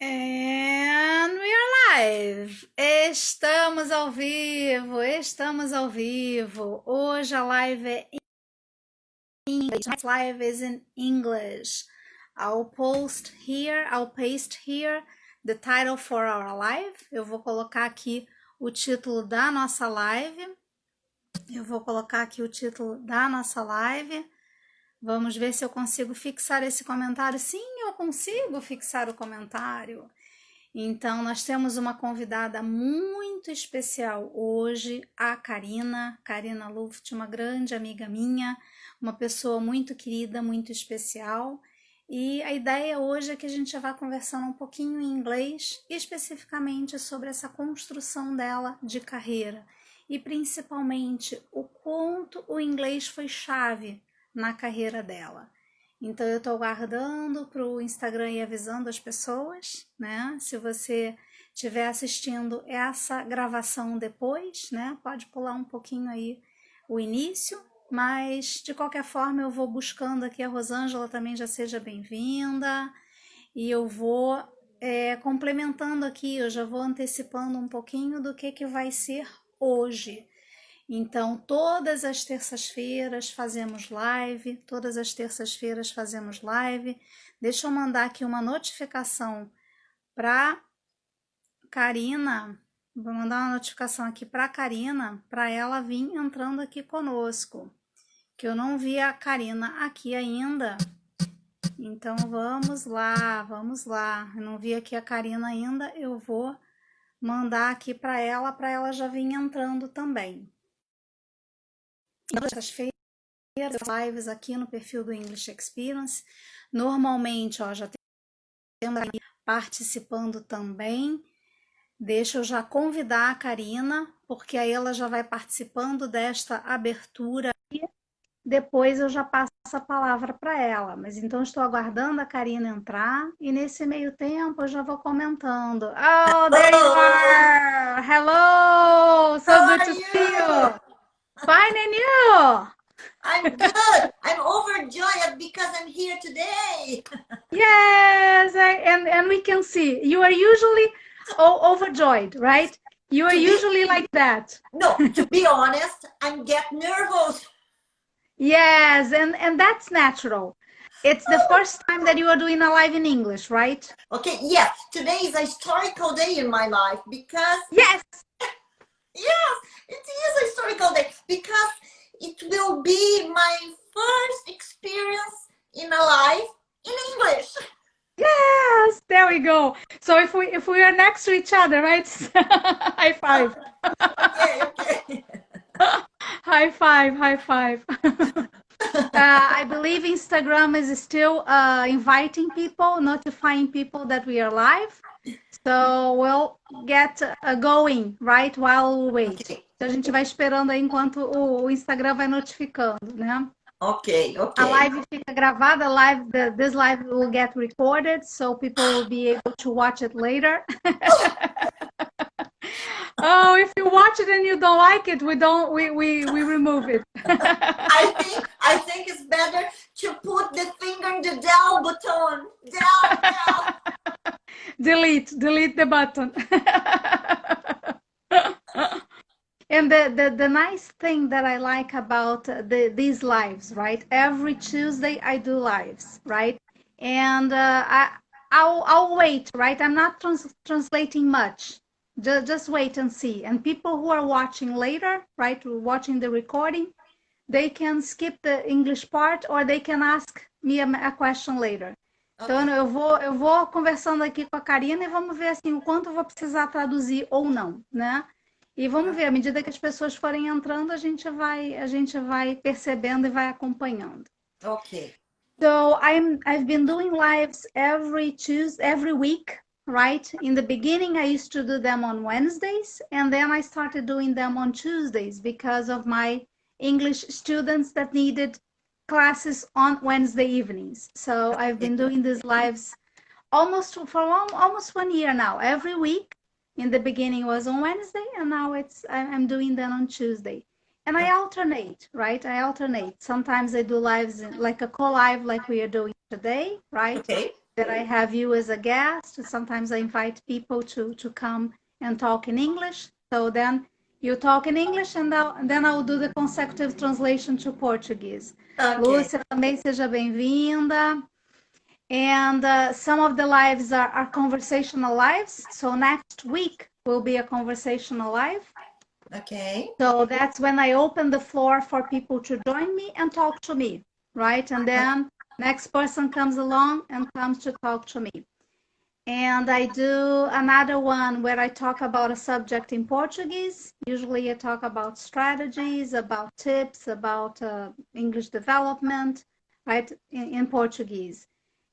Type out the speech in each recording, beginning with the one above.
And we are live! Estamos ao vivo, estamos ao vivo. Hoje a live é em inglês. Tonight's live is in English. I'll paste here the title for our live. Eu vou colocar aqui o título da nossa live. Vamos ver se eu consigo fixar esse comentário. Sim, eu consigo fixar o comentário. Então, nós temos uma convidada muito especial hoje, a Karina Luft, uma grande amiga minha, uma pessoa muito querida, muito especial. E a ideia hoje é que a gente vai conversando um pouquinho em inglês, especificamente sobre essa construção dela de carreira e principalmente o quanto o inglês foi chave na carreira dela. Então eu estou aguardando para o Instagram e avisando as pessoas, né? Se você estiver assistindo essa gravação depois, né? Pode pular um pouquinho aí o início, mas de qualquer forma eu vou buscando aqui a Rosângela também já seja bem-vinda e eu vou complementando aqui, eu já vou antecipando um pouquinho do que vai ser hoje. Então, todas as terças-feiras fazemos live, Deixa eu mandar aqui uma notificação para Karina. Vou mandar uma notificação aqui para Karina, para ela vir entrando aqui conosco. Que eu não vi a Karina aqui ainda. Então, vamos lá. Eu não vi aqui a Karina ainda, eu vou mandar aqui para ela já vir entrando também. Terças-feiras, lives aqui no perfil do English Experience. Normalmente, ó, já temos aqui participando também. Deixa eu já convidar a Karina, porque aí ela já vai participando desta abertura. Depois eu já passo a palavra para ela. Mas então estou aguardando a Karina entrar e nesse meio tempo eu já vou comentando. Oh, there you are! Hello! So good to see you! Fine, and you? I'm good. I'm overjoyed because I'm here today. Yes, and we can see you are usually overjoyed, right? You are usually like that. No, to be honest, I'm get nervous. Yes, and that's natural. It's the first time that you are doing a live in English, right? Okay, yes. Today is a historical day in my life because Yes. Yes, it is a historical day because it will be my first experience in a live in English. Yes, there we go. So if we are next to each other, right? High five. Okay. High five. I believe Instagram is still inviting people, notifying people that we are live. So we'll get going, right, while we wait. Okay. Então a gente vai esperando aí enquanto o Instagram vai notificando, né? Okay. A live fica gravada, this live will get recorded, so people will be able to watch it later. Oh, if you watch it and you don't like it, we remove it. I think it's better to put the finger in the down button. Down. Delete the button. And the nice thing that I like about these lives, right? Every Tuesday I do lives, right? And I'll wait, right? I'm not translating much. Just wait and see. And people who are watching later, right, watching the recording, they can skip the English part or they can ask me a question later. Okay. Então eu vou conversando aqui com a Karina e vamos ver assim o quanto eu vou precisar traduzir ou não, né? E vamos ver, à medida que as pessoas forem entrando, a gente vai percebendo e vai acompanhando. Okay. So I've been doing lives every week, right? In the beginning, I used to do them on Wednesdays, and then I started doing them on Tuesdays because of my English students that needed classes on Wednesday evenings. So I've been doing these lives almost 1 year now, every week. In the beginning was on Wednesday, and now I'm doing them on Tuesday. And I alternate, right? Sometimes I do lives like a co-live like we are doing today, right? Okay. that I have you as a guest. Sometimes I invite people to come and talk in English. So then you talk in English and then I'll do the consecutive translation to Portuguese. Okay. Lúcia, também seja bem-vinda. And some of the lives are conversational lives. So next week will be a conversational live. Okay. So that's when I open the floor for people to join me and talk to me, right? And then next person comes along and comes to talk to me. And I do another one where I talk about a subject in Portuguese. Usually I talk about strategies, about tips, about English development, right, in Portuguese.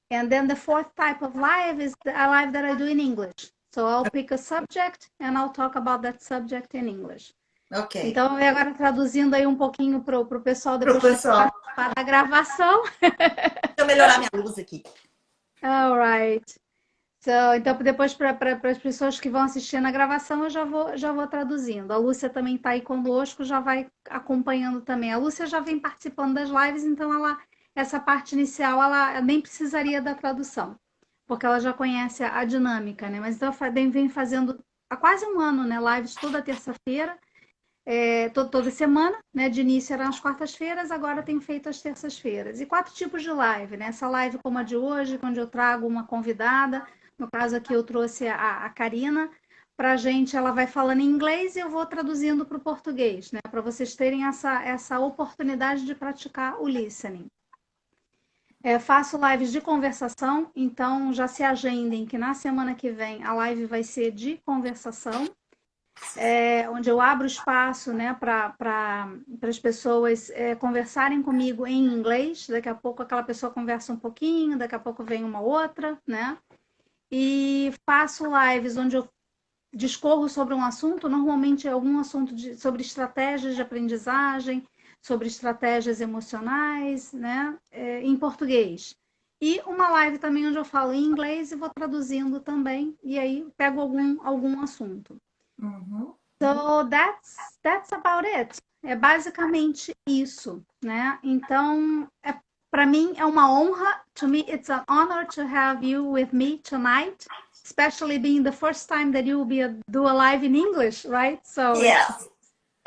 And then the fourth type of live is a live that I do in English. So I'll pick a subject and I'll talk about that subject in English. Ok. Então, eu agora traduzindo aí um pouquinho para o pessoal depois participar da gravação. Deixa eu melhorar minha luz aqui. All right. So, então, depois para as pessoas que vão assistir na gravação, eu já vou traduzindo. A Lúcia também está aí conosco, já vai acompanhando também. A Lúcia já vem participando das lives, então essa parte inicial ela nem precisaria da tradução, porque ela já conhece a dinâmica, né? Mas então vem fazendo há quase um ano, né? Lives toda terça-feira, toda semana, né? De início eram as quartas-feiras, agora tenho feito as terças-feiras. E 4 tipos de live, né? Essa live como a de hoje, onde eu trago uma convidada, no caso aqui eu trouxe a Karina, para a gente, ela vai falando em inglês e eu vou traduzindo para o português, né? Para vocês terem essa oportunidade de praticar o listening. Faço lives de conversação, então já se agendem que na semana que vem a live vai ser de conversação, onde eu abro espaço, né, para as pessoas conversarem comigo em inglês. Daqui a pouco aquela pessoa conversa um pouquinho, daqui a pouco vem uma outra, né? E faço lives onde eu discorro sobre um assunto, normalmente é algum assunto sobre estratégias de aprendizagem, sobre estratégias emocionais, né, em português. E uma live também onde eu falo em inglês e vou traduzindo também, e aí pego algum assunto. Uhum. So that's about it. É basicamente isso, né? Então, para mim é uma honra. To me, it's an honor to have you with me tonight, especially being the first time that you will do a live in English, right? So yes.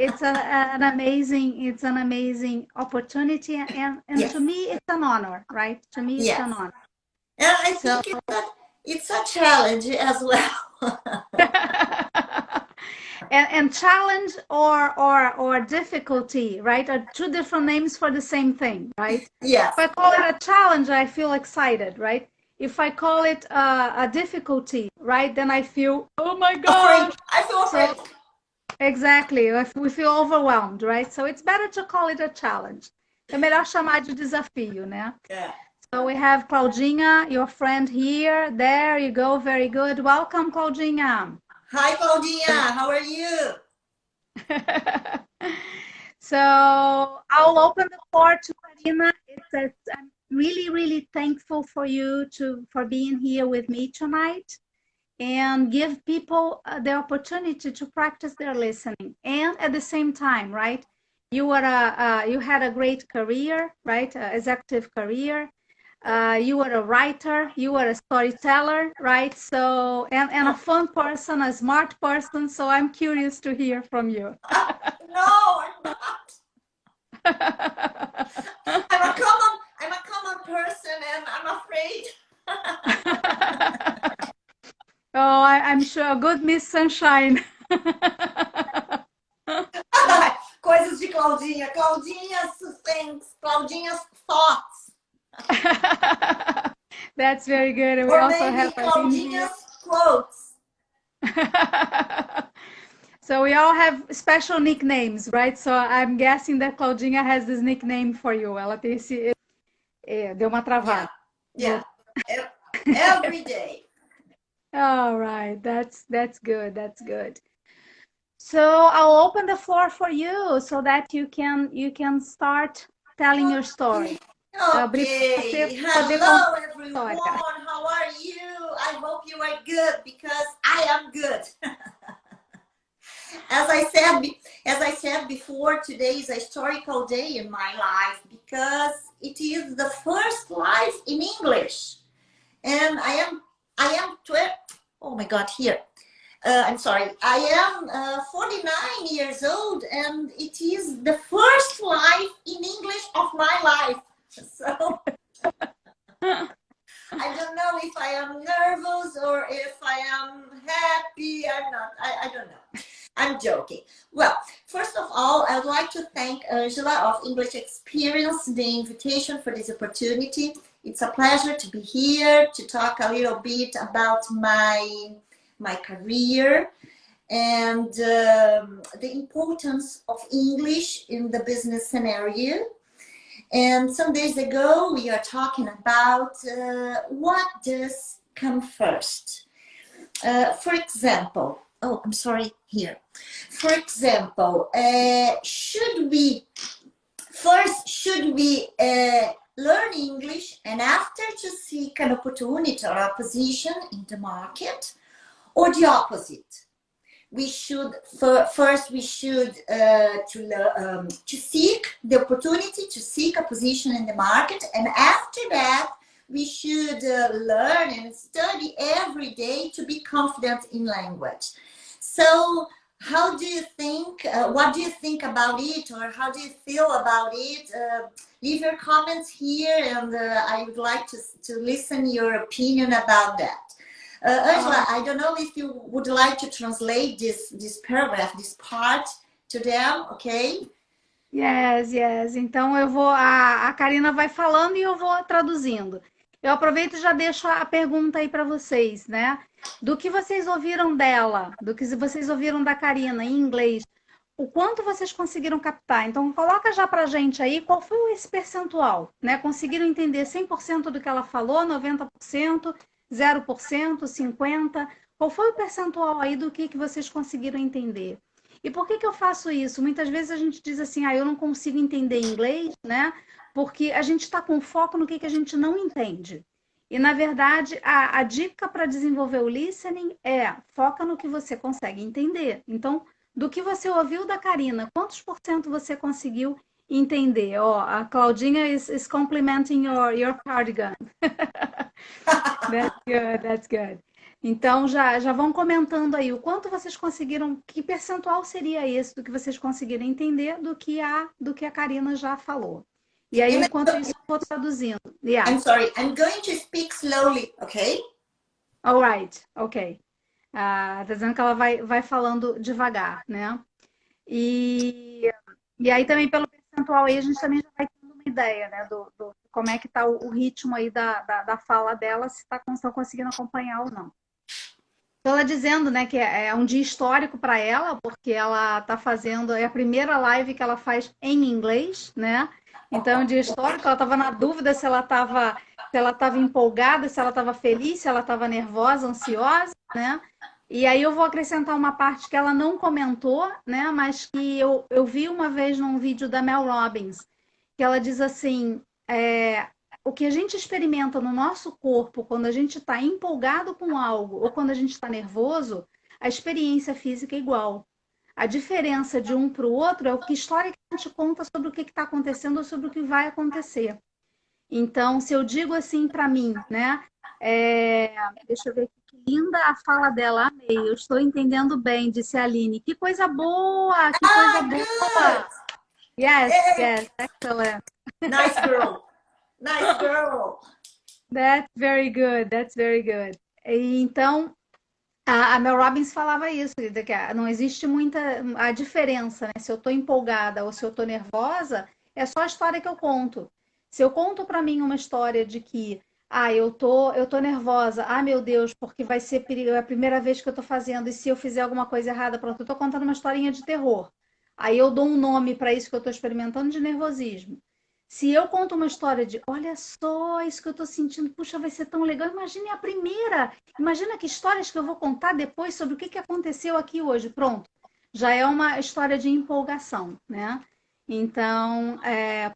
It's an amazing opportunity, and yes. To me it's an honor, right? To me it's an honor. And I think it's a challenge as well. and challenge or difficulty, right, are 2 different names for the same thing, right? Yes. If I call it a challenge, I feel excited, right? If I call it a difficulty, right, then I feel, oh my God. I feel afraid. Exactly, we feel overwhelmed, right? So it's better to call it a challenge. É melhor chamar de desafio, né? Yeah. So we have Claudinha, your friend here. There you go, very good. Welcome, Claudinha. Hi, Claudinha, how are you? So I'll open the floor to Karina. I'm really thankful for you for being here with me tonight, and give people the opportunity to practice their listening. And at the same time, right, you had a great career, right, executive career. You were a writer, you were a storyteller, right? So, and a fun person, a smart person. So I'm curious to hear from you. No, I'm not. I'm a common person, and I'm afraid. Oh, I'm sure. Good Miss Sunshine. Coisas de Claudinha. Claudinha's things. Claudinha's thoughts. That's very good. And or we also maybe have Claudinha's quotes. So we all have special nicknames, right? So I'm guessing that Claudinha has this nickname for you. Ela tem esse... deu uma travada. Yeah. Every day. All right, that's good. That's good. So I'll open the floor for you so that you can start telling your story. Okay. Hello, everyone. How are you? I hope you are good, because I am good. As I said before, today is a historical day in my life, because it is the first live in English. and I am 12. Oh my God, here. I'm sorry. I am 49 years old, and it is the first live in English of my life. So I don't know if I am nervous or if I am happy. I'm not. I don't know. I'm joking. Well, first of all, I would like to thank Angela of English Experience the invitation for this opportunity. It's a pleasure to be here to talk a little bit about my career and the importance of English in the business scenario. And some days ago, we are talking about what does come first. For example, oh, I'm sorry, here. For example, should we learn English and after to seek an opportunity or a position in the market, or the opposite? We should first to seek the opportunity to seek a position in the market, and after that we should learn and study every day to be confident in language. So how do you think, what do you think about it, or how do you feel about it? Leave your comments here, and I would like to listen your opinion about that. Angela, I don't know if you would like to translate this paragraph, this part to them, okay? Yes, yes. Então eu vou, a Karina vai falando e eu vou traduzindo. Eu aproveito e já deixo a pergunta aí para vocês, né? Do que vocês ouviram dela, do que vocês ouviram da Karina em inglês, o quanto vocês conseguiram captar? Então coloca já pra gente aí qual foi esse percentual, né? Conseguiram entender 100% do que ela falou, 90%, 0%, 50%? Qual foi o percentual aí do que vocês conseguiram entender? E por que eu faço isso? Muitas vezes a gente diz assim, eu não consigo entender inglês, né? Porque a gente está com foco no que a gente não entende. E, na verdade, a dica para desenvolver o listening é foca no que você consegue entender. Então, do que você ouviu da Karina, quantos por cento você conseguiu entender? Ó, a Claudinha is complimenting your cardigan. That's good, that's good. Então, já vão comentando aí o quanto vocês conseguiram, que percentual seria esse do que vocês conseguiram entender do que a Karina já falou. E aí, enquanto isso, eu vou traduzindo. Yeah. I'm sorry, I'm going to speak slowly, okay? All right, ok. Tá dizendo que ela vai falando devagar, né? E aí também pelo percentual aí a gente também já vai tendo uma ideia, né? Do como é que tá o ritmo aí da fala dela, se estão conseguindo acompanhar ou não. Então, ela dizendo, né, que é um dia histórico para ela, porque ela está fazendo, é a primeira live que ela faz em inglês, né? Então, é um dia histórico, ela estava na dúvida se ela estava empolgada, se ela estava feliz, se ela estava nervosa, ansiosa, né? E aí eu vou acrescentar uma parte que ela não comentou, né? Mas que eu vi uma vez num vídeo da Mel Robbins, que ela diz assim, o que a gente experimenta no nosso corpo quando a gente está empolgado com algo ou quando a gente está nervoso, a experiência física é igual. A diferença de um para o outro é o que história que a gente conta sobre o que está acontecendo ou sobre o que vai acontecer. Então, se eu digo assim para mim, né? Deixa eu ver que linda a fala dela, amei. Eu estou entendendo bem, disse a Aline. Que coisa boa, que coisa boa. Good. Yes, yes, excellent. Nice girl. Nice girl. That's very good, that's very good. E, então, a Mel Robbins falava isso, de que não existe muita a diferença, né? Se eu estou empolgada ou se eu estou nervosa, é só a história que eu conto. Se eu conto para mim uma história de que, eu tô nervosa, meu Deus, porque vai ser é a primeira vez que eu estou fazendo, e se eu fizer alguma coisa errada, pronto, eu estou contando uma historinha de terror. Aí eu dou um nome para isso que eu estou experimentando de nervosismo. Se eu conto uma história de, olha só, isso que eu estou sentindo, puxa, vai ser tão legal. Imagine a primeira. Imagina que histórias que eu vou contar depois sobre o que aconteceu aqui hoje. Pronto. Já é uma história de empolgação, né? Então,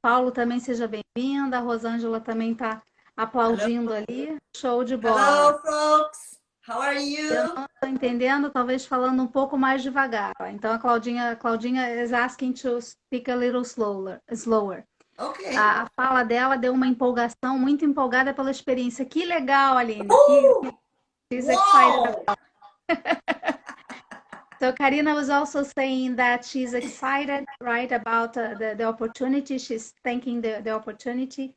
Paulo também seja bem-vinda. A Rosângela também está aplaudindo ali. Show de bola. Hello, folks. How are you? Eu não estou entendendo, talvez falando um pouco mais devagar. Então, a Claudinha is asking to speak a little slower. Okay. A fala dela deu uma empolgação, muito empolgada pela experiência. Que legal, Aline, que Oh, she's excited. wow. So Karina was also saying that she's excited, right, about the opportunity. She's thanking the opportunity.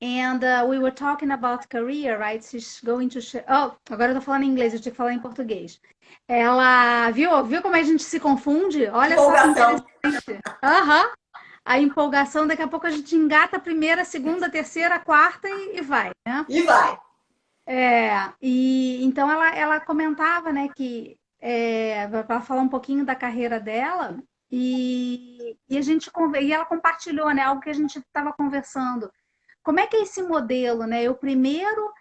And we were talking about career, right? She's going to share. Oh, agora eu tô falando em inglês, eu tinha que falar em português. Ela viu como a gente se confunde? Olha só que Empolgação. interessante. Aham. A empolgação, daqui a pouco a gente engata a primeira, a segunda, a terceira, a quarta e vai, né? E vai. E então ela comentava, né, que para falar um pouquinho da carreira dela e a gente e ela compartilhou, né, algo que a gente estava conversando. Como é que é esse modelo, né? Eu primeiro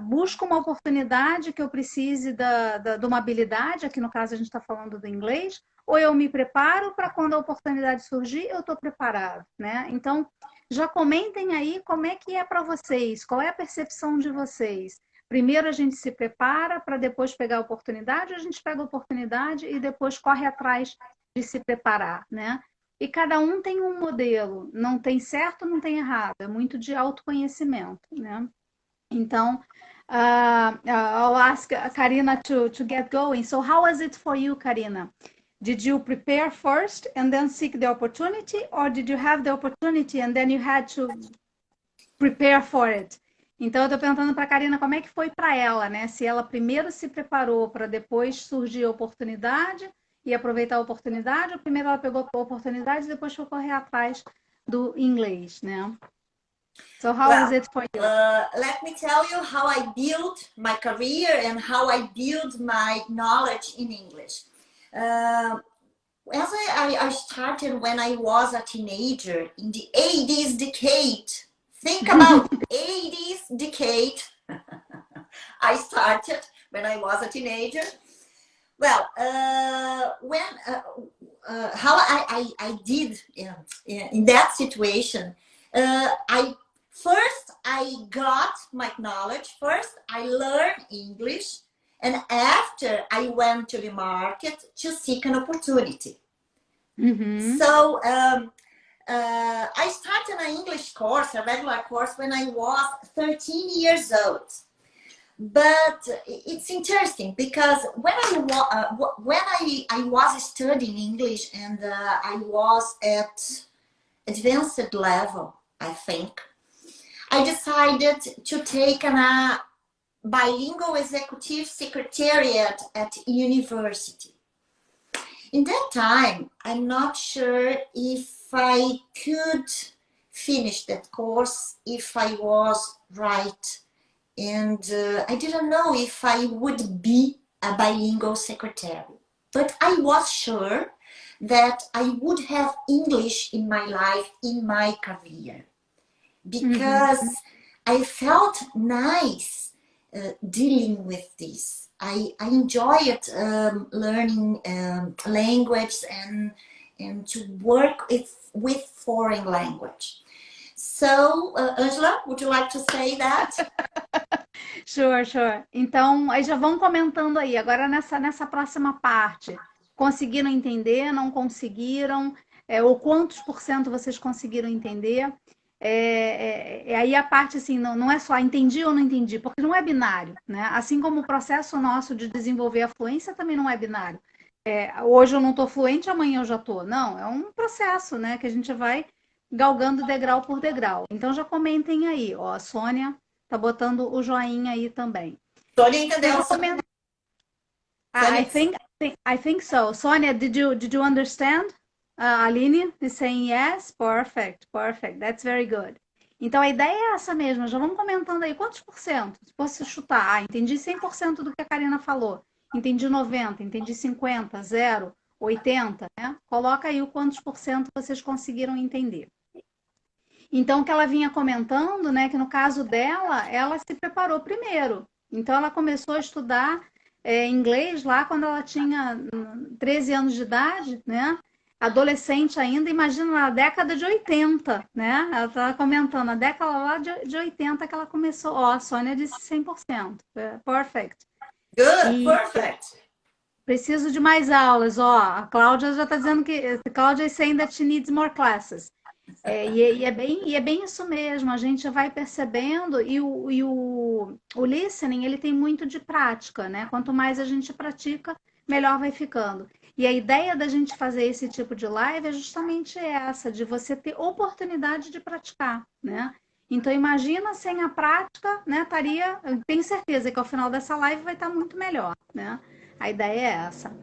busco uma oportunidade que eu precise de uma habilidade, aqui no caso a gente está falando do inglês, ou eu me preparo para quando a oportunidade surgir, eu estou preparado, né? Então, já comentem aí como é que é para vocês, qual é a percepção de vocês. Primeiro a gente se prepara para depois pegar a oportunidade, ou a gente pega a oportunidade e depois corre atrás de se preparar, né? E cada um tem um modelo, não tem certo, não tem errado, é muito de autoconhecimento, né? Então, I'll ask Karina to get going. So, how was it for you, Karina? Did you prepare first and then seek the opportunity, or did you have the opportunity and then you had to prepare for it? Então, eu estou perguntando para a Karina como é que foi para ela, né? Se ela primeiro se preparou para depois surgir a oportunidade e aproveitar a oportunidade, ou primeiro ela pegou a oportunidade e depois foi correr atrás do inglês, né? So, how was Well, it for you? let me tell you how I built my career and how I built my knowledge in English. As I started when I was a teenager in the 80s decade. Think about 80s decade. I started when I was a teenager. Well, how I did in that situation, I got my knowledge. First, I learned English, and after I went to the market to seek an opportunity. Mm-hmm. So I started an English course, a regular course, when I was 13 years old. But it's interesting because when I was studying English and I was at advanced level, I think, I decided to take a bilingual executive secretariat at university. In that time, I'm not sure if I could finish that course, if I was right. And I didn't know if I would be a bilingual secretary. But I was sure that I would have English in my life, in my career. Because I felt nice dealing with this. I enjoyed learning language and to work with foreign language. So, Angela, would you like to say that? Sure, sure. Então, aí já vão comentando aí. Agora nessa próxima parte. Conseguiram entender? Não conseguiram? Ou quantos por cento vocês conseguiram entender? Aí a parte assim, não é só entendi ou não entendi, porque não é binário, né? Assim como o processo nosso de desenvolver a fluência também não é binário. Hoje eu não estou fluente, amanhã eu já estou. Não, é um processo, né? Que a gente vai galgando degrau por degrau. Então já comentem aí, ó, a Sônia tá botando o joinha aí também. Sônia entendeu? I think so. Sônia, did you understand? Aline is saying yes. Perfect, perfect. That's very good. Então a ideia é essa mesmo. Já vamos comentando aí quantos por cento. Se fosse chutar, entendi 100% do que a Karina falou. Entendi 90, entendi 50, 0, 80, né? Coloca aí o quantos por cento vocês conseguiram entender. Então, o que ela vinha comentando, né, que no caso dela, ela se preparou primeiro. Então, ela começou a estudar inglês lá quando ela tinha 13 anos de idade, né? Adolescente ainda, imagina na década de 80, né? Ela estava comentando, a década lá de 80 que ela começou. Ó, a Sônia disse 100%. Perfect. Good, perfect. Preciso de mais aulas, ó. A Cláudia já está dizendo que... Cláudia is saying that she needs more classes. E é bem isso mesmo, a gente vai percebendo, o listening, ele tem muito de prática, né? Quanto mais a gente pratica, melhor vai ficando. E a ideia da gente fazer esse tipo de live é justamente essa, de você ter oportunidade de praticar, né? Então, imagina sem a prática, né? Tenho certeza que ao final dessa live vai estar muito melhor, né? A ideia é essa.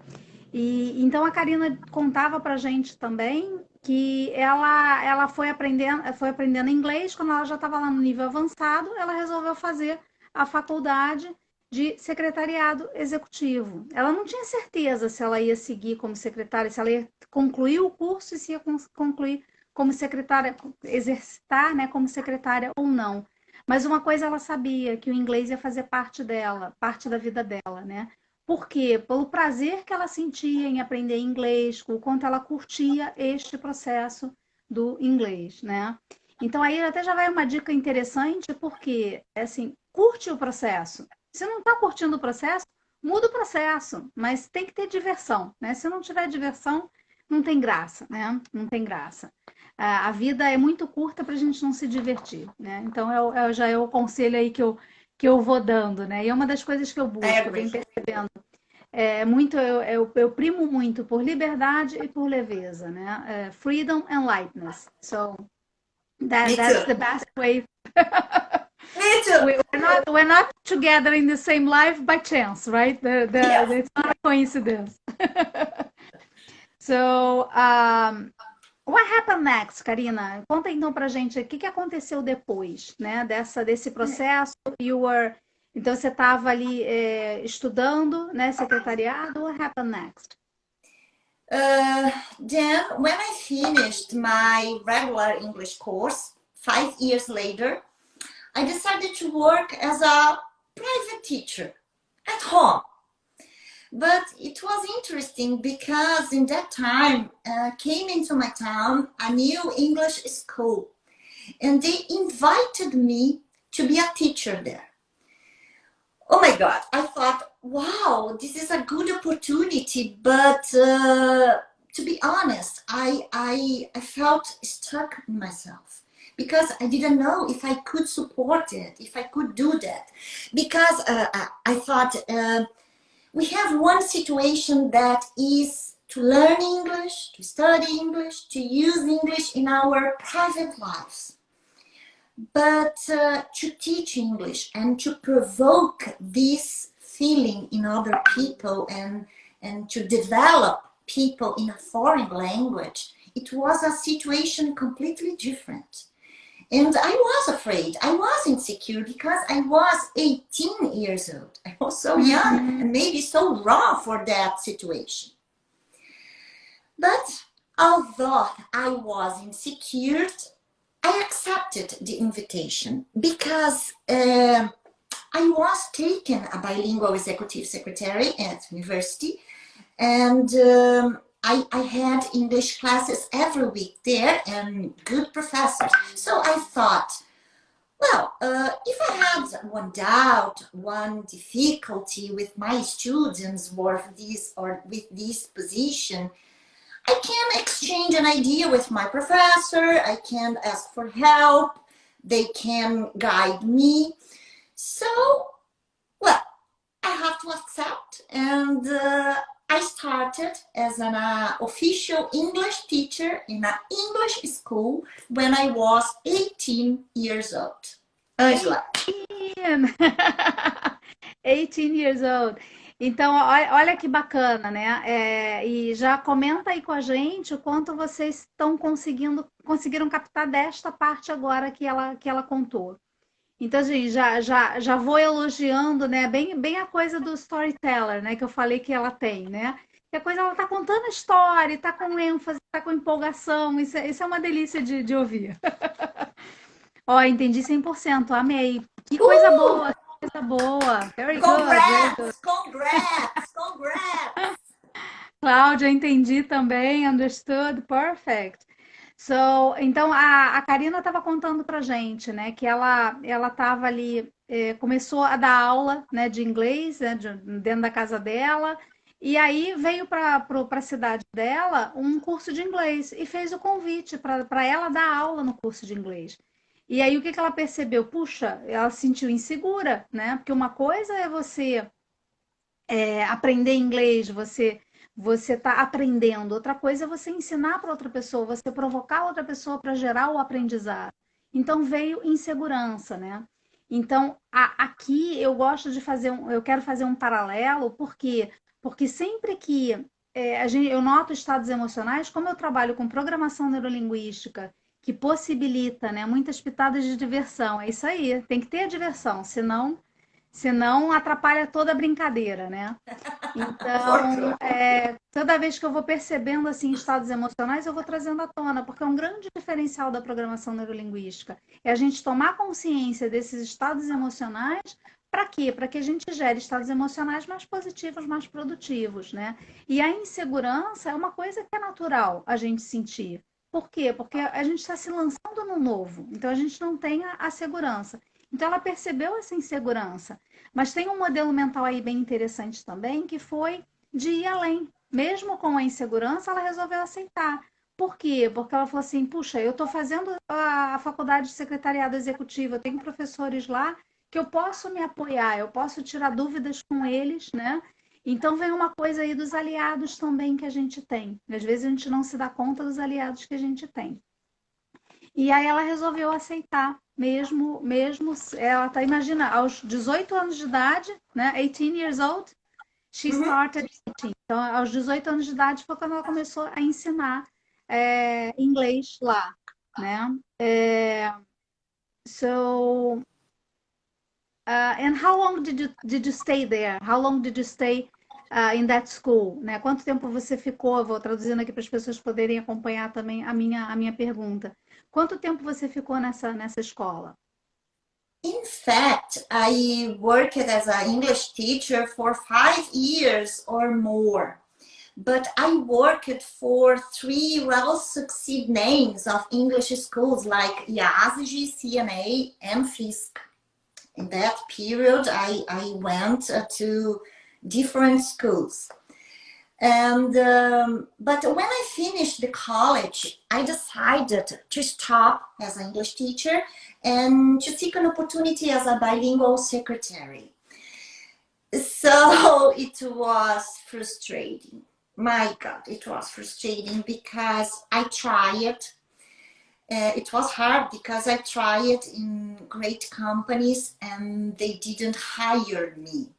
E então a Karina contava pra gente também que ela foi aprendendo inglês quando ela já estava lá no nível avançado, ela resolveu fazer a faculdade de secretariado executivo. Ela não tinha certeza se ela ia seguir como secretária, se ela ia concluir o curso e se ia concluir como secretária, exercitar, né, como secretária ou não. Mas uma coisa ela sabia, que o inglês ia fazer parte dela, parte da vida dela, né? Por quê? Pelo prazer que ela sentia em aprender inglês, o quanto ela curtia este processo do inglês, né? Então aí até já vai uma dica interessante, porque assim, curte o processo. Se não está curtindo o processo, muda o processo, mas tem que ter diversão, né? Se não tiver diversão, não tem graça, né? Não tem graça. A vida é muito curta para a gente não se divertir, né? Então já é o conselho aí que eu vou dando, né? E é uma das coisas que eu I busco, eu venho agree. percebendo eu primo muito por liberdade e por leveza, né? Freedom and lightness. So Me that's too. the best way. Me too. We're not together in the same life by chance, right? Yes. It's not a coincidence. So, what happened next, Karina? Conta então pra gente o que aconteceu depois, né? Desse processo. Então você estava ali estudando, né? Secretariado. What happened next? Then, when I finished my regular English course, 5 years later, I decided to work as a private teacher at home. But it was interesting because in that time came into my town a new English school, and they invited me to be a teacher there. Oh my God, I thought, wow, this is a good opportunity, but to be honest, I felt stuck in myself because I didn't know if I could support it, if I could do that. Because I thought we have one situation that is to learn English, to study English, to use English in our private lives. But to teach English and to provoke this feeling in other people and to develop people in a foreign language, it was a situation completely different. And I was afraid, I was insecure because I was 18 years old. I was so young and maybe so raw for that situation. But although I was insecure, I accepted the invitation because I was taken a bilingual executive secretary at university, and I had English classes every week there and good professors. So I thought, well, if I had one doubt, one difficulty with my students or with this position, I can exchange an idea with my professor, I can ask for help, they can guide me. So, well, I have to accept, and I started as an official English teacher in an English school when I was 18 years old. Angela. 18 years old. Então, olha que bacana, né? E já comenta aí com a gente o quanto vocês estão conseguiram captar desta parte agora que ela contou. Então, gente, já vou elogiando, né? Bem a coisa do storyteller, né? Que eu falei que ela tem, né? Que a coisa, ela tá contando a história, tá com ênfase, tá com empolgação. Isso é uma delícia de ouvir. Ó, entendi 100%, amei. Que coisa boa, que coisa boa. Very good, very good. Congrats! Cláudia, entendi também, understood, perfect. So, então a Karina estava contando pra gente, né, que ela estava ali, começou a dar aula, né, de inglês, né, dentro da casa dela, E aí veio para a cidade dela um curso de inglês e fez o convite para ela dar aula no curso de inglês. E aí o que ela percebeu? Puxa, ela se sentiu insegura, né? Porque uma coisa é você aprender inglês, você está aprendendo. Outra coisa é você ensinar para outra pessoa, você provocar outra pessoa para gerar o aprendizado. Então veio insegurança, né? Então aqui eu gosto de fazer eu quero fazer um paralelo, porque sempre que eu noto estados emocionais, como eu trabalho com programação neurolinguística, que possibilita, né, muitas pitadas de diversão. É isso aí, tem que ter a diversão, senão atrapalha toda a brincadeira, né? For Então, sure. toda vez que eu vou percebendo assim estados emocionais, eu vou trazendo à tona, porque é um grande diferencial da programação neurolinguística. É a gente tomar consciência desses estados emocionais, para quê? Para que a gente gere estados emocionais mais positivos, mais produtivos, né? E a insegurança é uma coisa que é natural a gente sentir. Por quê? Porque a gente está se lançando no novo, então a gente não tem a segurança. Então ela percebeu essa insegurança. Mas tem um modelo mental aí bem interessante também, que foi de ir além. Mesmo com a insegurança, ela resolveu aceitar. Por quê? Porque ela falou assim: puxa, eu estou fazendo a faculdade de secretariado executivo, eu tenho professores lá que eu posso me apoiar, eu posso tirar dúvidas com eles, né? Então vem uma coisa aí dos aliados também que a gente tem. Às vezes a gente não se dá conta dos aliados que a gente tem. E aí ela resolveu aceitar, mesmo ela tá, imagina, aos 18 anos de idade, né, 18 years old, she Mhm. started teaching. Então, aos 18 anos de idade foi quando ela começou a ensinar inglês lá, né? So, and how long did you stay there? How long did you stay in that school? Né? Quanto tempo você ficou? Eu vou traduzindo aqui para as pessoas poderem acompanhar também a minha pergunta. Quanto tempo você ficou nessa escola? In fact, I worked as an English teacher for 5 years or more. But I worked for three well-succeeded names of English schools like IASG, CNA, and FISC. In that period, I went to different schools. And but when I finished the college, I decided to stop as an English teacher and to seek an opportunity as a bilingual secretary. So it was frustrating. My God, it was frustrating because I tried. It was hard because I tried in great companies and they didn't hire me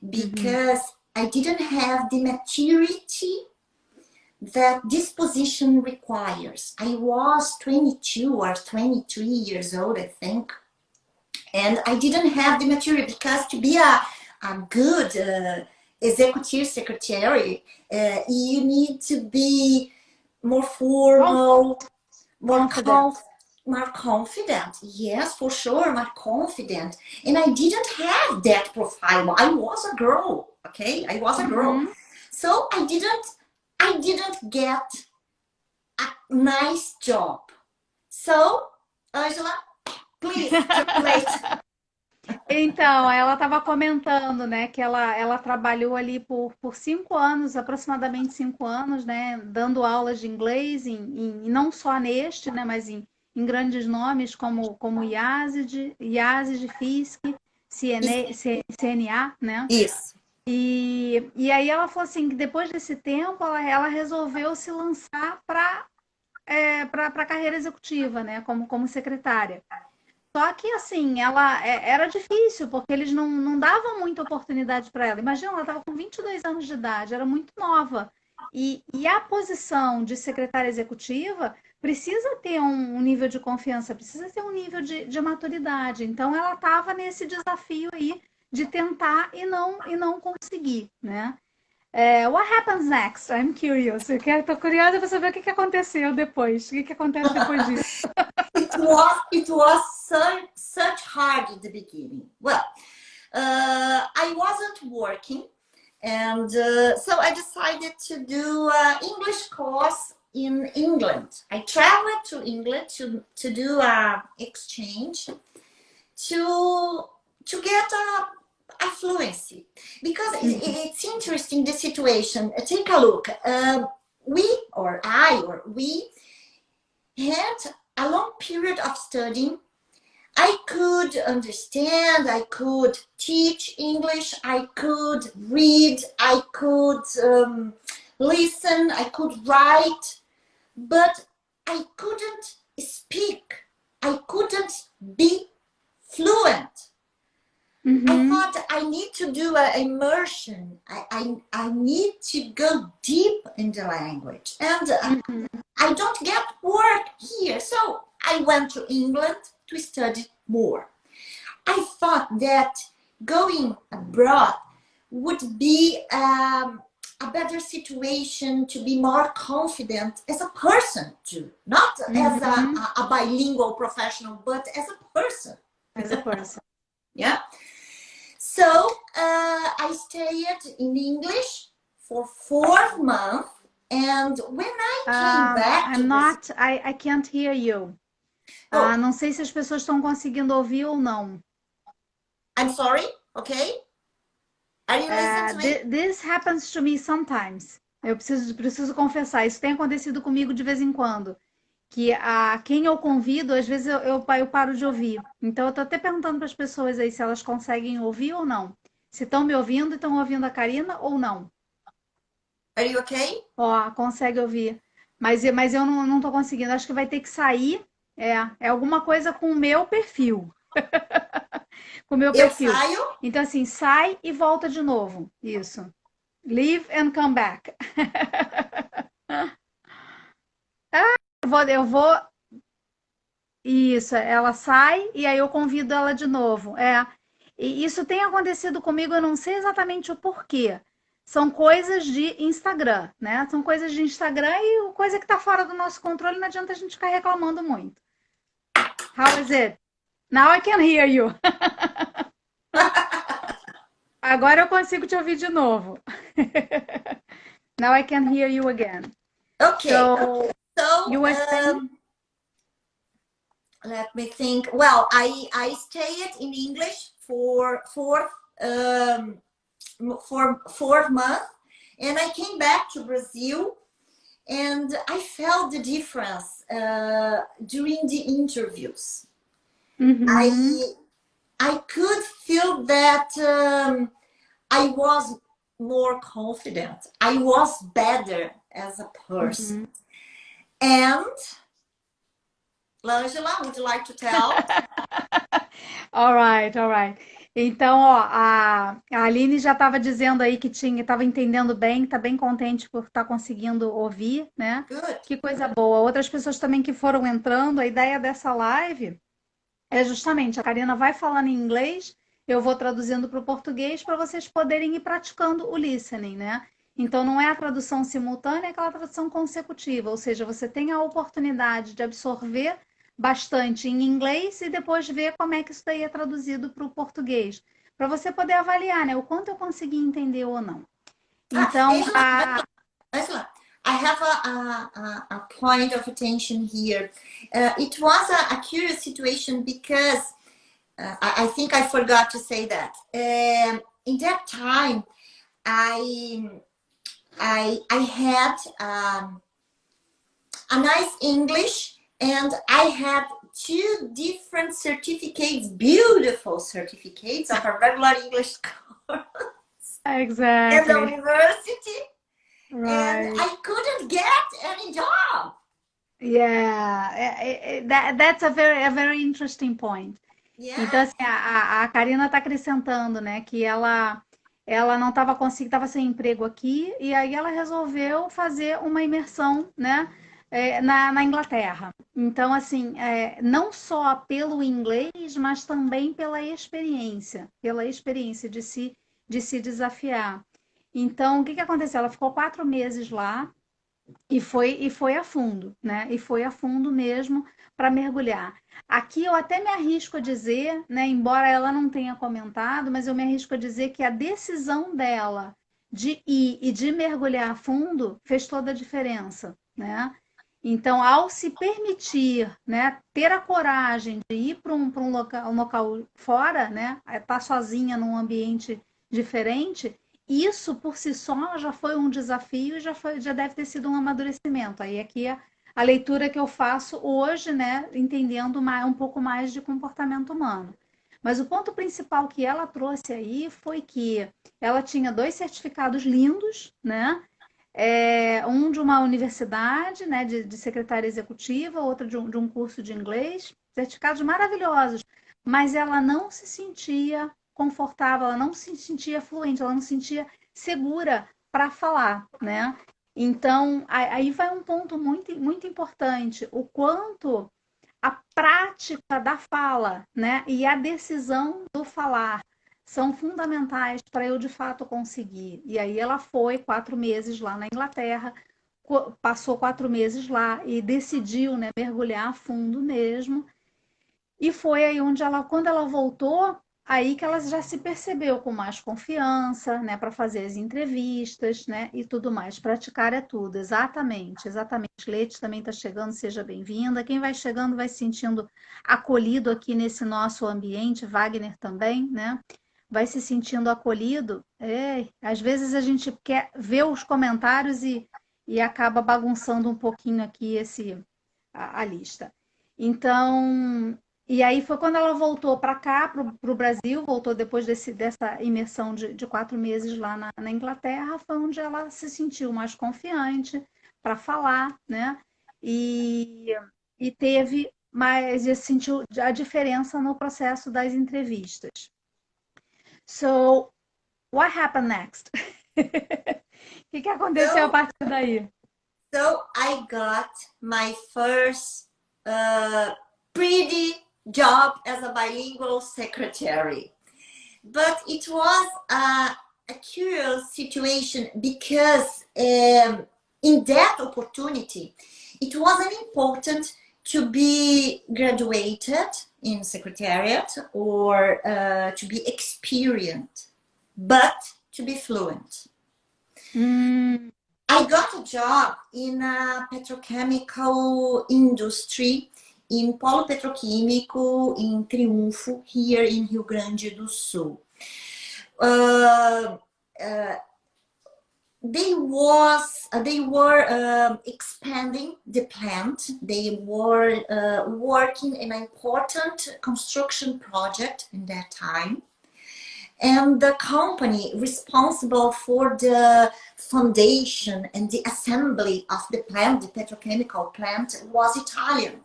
because I didn't have the maturity that this position requires. I was 22 or 23 years old, I think, and I didn't have the maturity because to be a good executive secretary, you need to be more formal, more confident. Yes, for sure, more confident. And I didn't have that profile. I was a girl, okay? I was a girl. So I didn't get a nice job. So, Angela, please translate. Então, ela estava comentando, né, que ela trabalhou ali por 5 anos, aproximadamente 5 anos, né, dando aulas de inglês, e não só neste, né, mas em grandes nomes como IASG, FISC, CNA, né? Isso. E aí ela falou assim que depois desse tempo ela resolveu se lançar para a carreira executiva, né, como secretária. Só que, assim, ela era difícil, porque eles não davam muita oportunidade para ela. Imagina, ela estava com 22 anos de idade, era muito nova. E a posição de secretária executiva precisa ter um nível de confiança, precisa ter um nível de maturidade. Então, ela estava nesse desafio aí de tentar e não conseguir, né? What happens next? I'm curious. Estou curiosa para saber o que aconteceu depois. O que acontece depois disso? It was such hard at the beginning. Well, I wasn't working, and so I decided to do an English course in England. I traveled to England to do an exchange to get affluency, because it's interesting, the situation. Take a look. We or I or we had a long period of studying. I could understand, I could teach English, I could read, I could listen, I could write, but I couldn't speak. I couldn't be fluent. I thought I need to do an immersion. I need to go deep in the language. And I don't get work here. So I went to England to study more. I thought that going abroad would be a better situation, to be more confident as a person too. Not as a bilingual professional, but as a person. As a person. Yeah. So I stayed in English for 4 months, and when I came back to Brazil, I can't hear you. Não sei se as pessoas estão conseguindo ouvir ou não. I'm sorry, okay? Are you listening to me? This happens to me sometimes. Eu preciso confessar, isso tem acontecido comigo de vez em quando. Que quem eu convido, às vezes eu paro de ouvir. Então eu tô até perguntando para as pessoas aí se elas conseguem ouvir ou não. Se estão me ouvindo e estão ouvindo a Karina ou não. Are you okay? Ó, consegue ouvir. Mas eu não tô conseguindo. Acho que vai ter que sair. É alguma coisa com o meu perfil. Com o meu perfil. Eu saio. Então assim, sai e volta de novo. Isso. Leave and come back. Eu vou. Isso, ela sai e aí eu convido ela de novo. E isso tem acontecido comigo, eu não sei exatamente o porquê. São coisas de Instagram, né? São coisas de Instagram e coisa que tá fora do nosso controle, não adianta a gente ficar reclamando muito. How is it? Now I can hear you. Agora eu consigo te ouvir de novo. Now I can hear you again. Okay. So you were saying? Let me think. Well, I stayed in English for 4 months, and I came back to Brazil, and I felt the difference during the interviews. I could feel that I was more confident. I was better as a person. And Langela, would you like to tell? All right. Então, ó, a Aline já estava dizendo aí que estava entendendo bem, está bem contente por estar conseguindo ouvir, né? Good. Que coisa boa. Outras pessoas também que foram entrando, a ideia dessa live é justamente a Karina vai falando em inglês, eu vou traduzindo para o português para vocês poderem ir praticando o listening, né? Então, não é a tradução simultânea, é aquela tradução consecutiva, ou seja, você tem a oportunidade de absorver bastante em inglês e depois ver como é que isso daí é traduzido para o português, para você poder avaliar, né, o quanto eu consegui entender ou não. Então, Angela, I have a point of attention here. It was a curious situation because I think I forgot to say that. In that time, I had a nice English, and I had 2 different certificates, beautiful certificates of a regular English course. Exactly. And the university. Right. And I couldn't get any job. Yeah, that's a very interesting point. Yeah. Então, assim, a Karina está acrescentando, né, que ela não estava conseguindo, estava sem emprego aqui, e aí ela resolveu fazer uma imersão, né, na Inglaterra. Então, assim, não só pelo inglês, mas também pela experiência de se desafiar. Então, o que aconteceu? Ela ficou 4 meses lá e foi a fundo, né? E foi a fundo mesmo para mergulhar. Aqui eu até me arrisco a dizer, né? Embora ela não tenha comentado, mas eu me arrisco a dizer que a decisão dela de ir e de mergulhar a fundo fez toda a diferença, né? Então, ao se permitir, né, ter a coragem de ir para um local fora, né, estar sozinha num ambiente diferente, isso por si só já foi um desafio e já deve ter sido um amadurecimento. Aí aqui é a leitura que eu faço hoje, né, entendendo um pouco mais de comportamento humano. Mas o ponto principal que ela trouxe aí foi que ela tinha 2 certificados lindos, né? Um de uma universidade, né, de secretária executiva, outro de um curso de inglês, certificados maravilhosos, mas ela não se sentia confortável, ela não se sentia fluente, ela não se sentia segura para falar, né? Então, aí vai um ponto muito, muito importante, o quanto a prática da fala, né, e a decisão do falar são fundamentais para eu de fato conseguir. E aí ela foi 4 meses lá na Inglaterra, passou 4 meses lá e decidiu, né, mergulhar a fundo mesmo. E foi aí onde ela, quando ela voltou, aí que ela já se percebeu com mais confiança, né, para fazer as entrevistas, né, e tudo mais. Praticar é tudo, exatamente, exatamente. Leite também está chegando, seja bem-vinda. Quem vai chegando vai se sentindo acolhido aqui nesse nosso ambiente, Wagner também, né? Vai se sentindo acolhido. Às vezes a gente quer ver os comentários e acaba bagunçando um pouquinho aqui a lista. Então, e aí foi quando ela voltou para cá, para o Brasil, voltou depois dessa imersão de 4 meses lá na Inglaterra, foi onde ela se sentiu mais confiante para falar, né? E, e teve mais, e sentiu a diferença no processo das entrevistas. So, what happened next? O que aconteceu a So, partir daí? so I got my first pretty job as a bilingual secretary. But it was a curious situation because in that opportunity, it wasn't important to be graduated in secretariat or to be experienced, but to be fluent. I got a job in a petrochemical industry in Polo Petroquímico in Triunfo, here in Rio Grande do Sul. They were expanding the plant. They were working in an important construction project in that time. And the company responsible for the foundation and the assembly of the plant, the petrochemical plant, was Italian.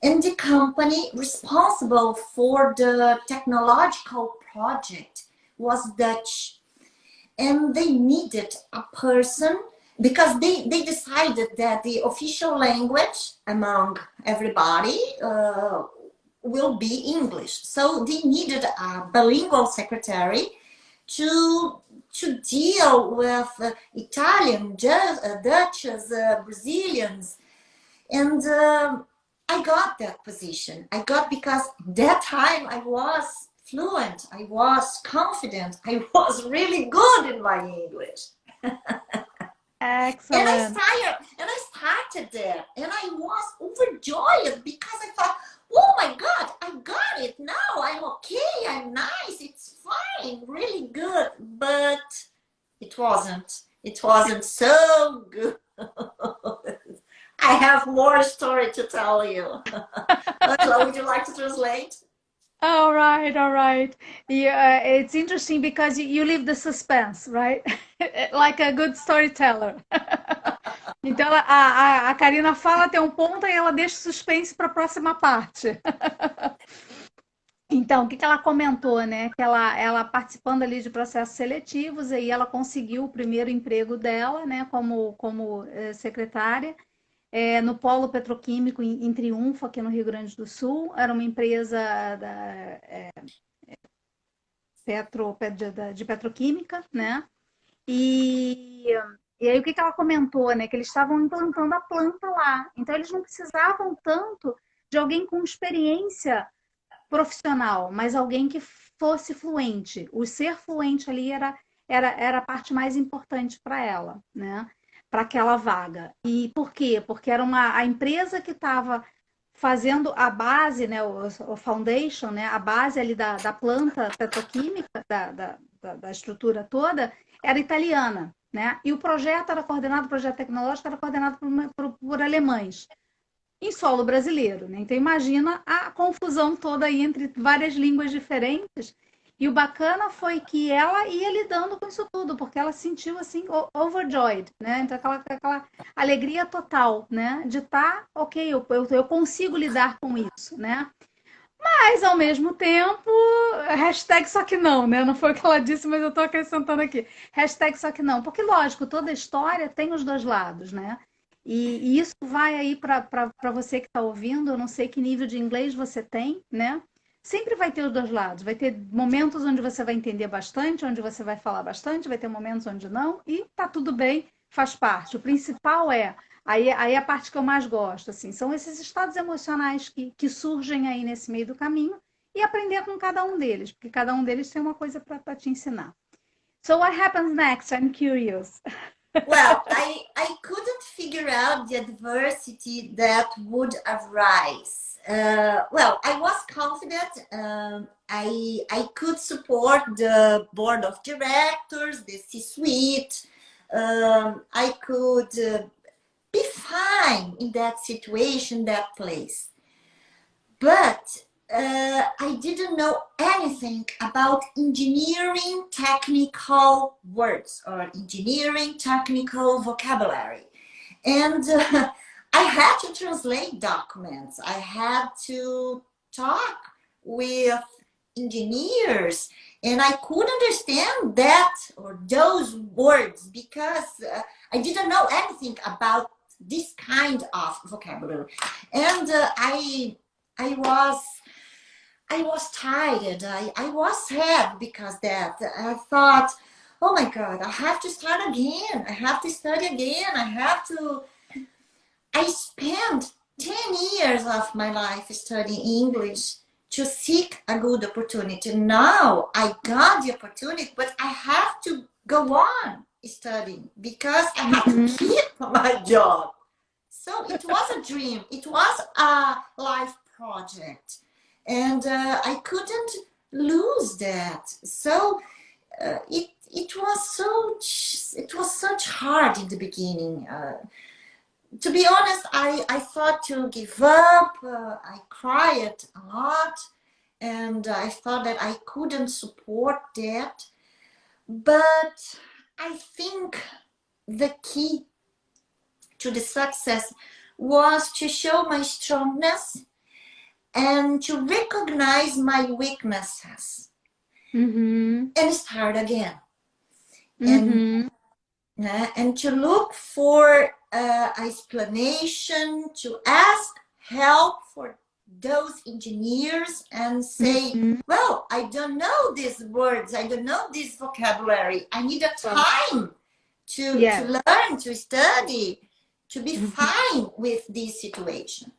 And the company responsible for the technological project was Dutch. And they needed a person because they decided that the official language among everybody will be English. So they needed a bilingual secretary to deal with Italian, Dutch, Brazilians. And I got that position. I got because that time I was fluent, I was confident, I was really good in my English. Excellent. And I started there, and I was overjoyed because I thought, oh my God, I got it now. I'm okay. I'm nice. It's fine. Really good. But it wasn't. It wasn't so good. I have more story to tell you. Angela, would you like to translate? All right, all right. Yeah, it's interesting because you leave the suspense, right? Like a good storyteller. Então, a Karina fala, tem um ponto e ela deixa o suspense para a próxima parte. Então, o que ela comentou, né? Que ela participando ali de processos seletivos, aí ela conseguiu o primeiro emprego dela, né? Como secretária, no Polo Petroquímico em Triunfo, aqui no Rio Grande do Sul. Era uma empresa de petroquímica, né? E, e aí o que ela comentou, né? Que eles estavam implantando a planta lá. Então, eles não precisavam tanto de alguém com experiência profissional, mas alguém que fosse fluente. O ser fluente ali era a parte mais importante para ela, né? para aquela vaga. E por quê? Porque era a empresa que estava fazendo a base, né, o foundation, né, a base ali da planta petroquímica, da estrutura toda, era italiana, né? E o projeto era coordenado, o projeto tecnológico era coordenado por alemães, em solo brasileiro, né? Então imagina a confusão toda aí entre várias línguas diferentes. E o bacana foi que ela ia lidando com isso tudo, porque ela sentiu assim overjoyed, né? Então aquela alegria total, né? De estar, ok, eu consigo lidar com isso, né? Mas ao mesmo tempo, hashtag só que não, né? Não foi o que ela disse, mas eu estou acrescentando aqui. Hashtag só que não, porque lógico, toda história tem os dois lados, né? E isso vai aí para você que está ouvindo, eu não sei que nível de inglês você tem, né? Sempre vai ter os dois lados. Vai ter momentos onde você vai entender bastante, onde você vai falar bastante, vai ter momentos onde não, e tá tudo bem, faz parte. O principal aí é a parte que eu mais gosto, assim, são esses estados emocionais que surgem aí nesse meio do caminho e aprender com cada um deles, porque cada um deles tem uma coisa para te ensinar. So what happens next? I'm curious. Well, I couldn't figure out the adversity that would arise. Well, I was confident. I could support the board of directors, the C-suite. I could be fine in that situation, that place. But I didn't know anything about engineering technical words or engineering technical vocabulary. And I had to translate documents. I had to talk with engineers, and I couldn't understand that or those words because I didn't know anything about this kind of vocabulary. And I was tired. I was sad because that. I thought, oh my God, I have to start again. I have to study again. I spent 10 years of my life studying English to seek a good opportunity. Now I got the opportunity, but I have to go on studying because I have to keep my job. So it was a dream. It was a life project. And I couldn't lose that. So it was such hard in the beginning. To be honest, I thought to give up. I cried a lot, and I thought that I couldn't support that. But I think the key to the success was to show my strongness and to recognize my weaknesses and start again. And to look for explanation, to ask help for those engineers and say, well, I don't know these words, I don't know this vocabulary. I need a time to learn, to study, to be fine with this situation.